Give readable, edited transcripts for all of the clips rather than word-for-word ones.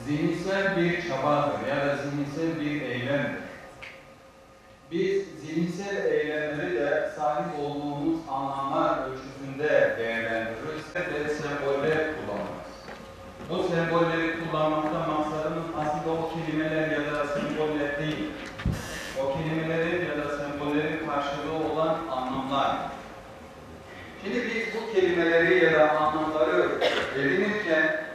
zihinsel bir çabadır ya da zihinsel bir eylemdir. Biz zihinsel eylemleri de sahip olduğumuz anlamlar ölçüsünde değerlendiririz ve semboller kullanırız. Bu sembolleri kullanmakta maksadımız aslında o kelimeler ya da semboller değil. O kelimelerin ya da sembollerin karşılığı olan anlamlar. Şimdi biz bu kelimeleri ya da anlamları edinirken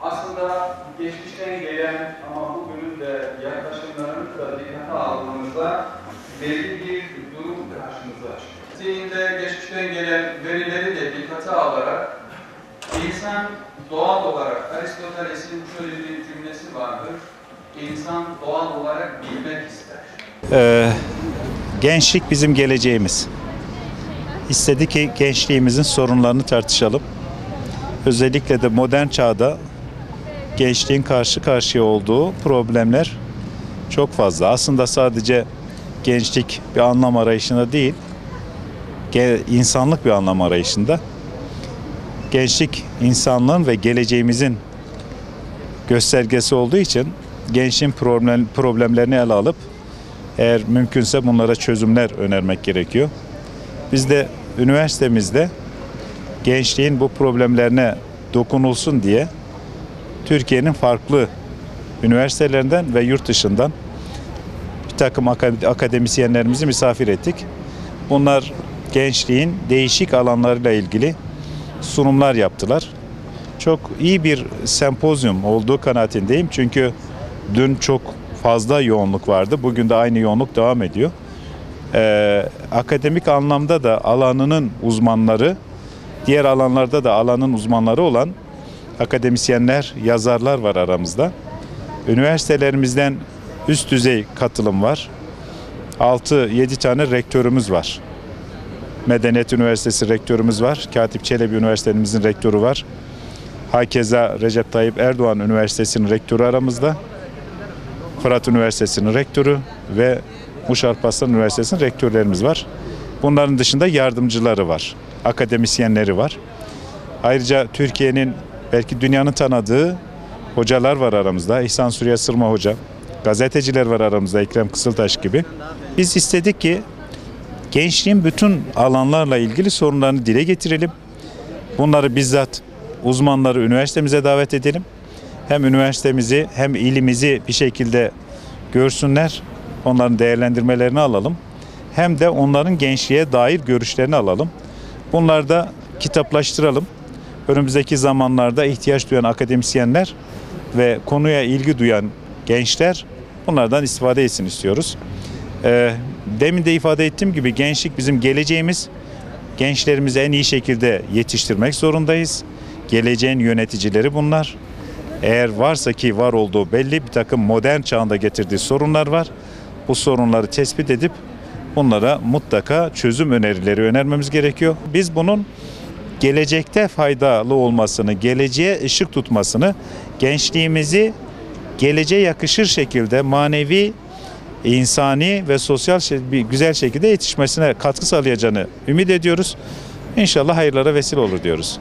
aslında geçmişten gelen ama bugünün de yaklaşımlarını da dikkate aldığımızda belli bir durum karşımıza çıkıyor. Zihinde geçmişten gelen verileri de dikkate alarak insan doğal olarak, Aristoteles'in şöyle bir cümlesi vardır, İnsan doğal olarak bilmek ister. Gençlik bizim geleceğimiz. İstedi ki gençliğimizin sorunlarını tartışalım. Özellikle de modern çağda gençliğin karşı karşıya olduğu problemler çok fazla. Aslında sadece gençlik bir anlam arayışında değil, insanlık bir anlam arayışında. Gençlik insanlığın ve geleceğimizin göstergesi olduğu için gençliğin problemlerini ele alıp eğer mümkünse bunlara çözümler önermek gerekiyor. Biz de üniversitemizde gençliğin bu problemlerine dokunulsun diye Türkiye'nin farklı üniversitelerinden ve yurt dışından bir takım akademisyenlerimizi misafir ettik. Bunlar gençliğin değişik alanlarıyla ilgili sunumlar yaptılar. Çok iyi bir sempozyum olduğu kanaatindeyim. Çünkü dün çok fazla yoğunluk vardı. Bugün de aynı yoğunluk devam ediyor. Akademik anlamda da alanının uzmanları, diğer alanlarda da alanın uzmanları olan akademisyenler, yazarlar var aramızda. Üniversitelerimizden üst düzey katılım var. 6-7 tane rektörümüz var. Medeniyet Üniversitesi rektörümüz var. Katip Çelebi Üniversitemizin rektörü var. Hakeza Recep Tayyip Erdoğan Üniversitesi'nin rektörü aramızda. Fırat Üniversitesi'nin rektörü ve Muş Alparslan Üniversitesi'nin rektörlerimiz var. Bunların dışında yardımcıları var. Akademisyenleri var. Ayrıca Türkiye'nin belki dünyanın tanıdığı hocalar var aramızda. İhsan Süreyya Sırma Hoca. Gazeteciler var aramızda. Ekrem Kısıltaş gibi. Biz istedik ki gençliğin bütün alanlarla ilgili sorunlarını dile getirelim. Bunları bizzat uzmanları üniversitemize davet edelim. Hem üniversitemizi hem ilimizi bir şekilde görsünler. Onların değerlendirmelerini alalım. Hem de onların gençliğe dair görüşlerini alalım. Bunları da kitaplaştıralım. Önümüzdeki zamanlarda ihtiyaç duyan akademisyenler ve konuya ilgi duyan gençler bunlardan istifade etsin istiyoruz. Demin de ifade ettiğim gibi gençlik bizim geleceğimiz. Gençlerimizi en iyi şekilde yetiştirmek zorundayız. Geleceğin yöneticileri bunlar. Eğer varsa ki var olduğu belli bir takım modern çağında getirdiği sorunlar var. Bu sorunları tespit edip bunlara mutlaka çözüm önerileri önermemiz gerekiyor. Biz bunun gelecekte faydalı olmasını, geleceğe ışık tutmasını, gençliğimizi geleceğe yakışır şekilde manevi, insani ve sosyal bir güzel şekilde yetişmesine katkı sağlayacağını ümit ediyoruz. İnşallah hayırlara vesile olur diyoruz.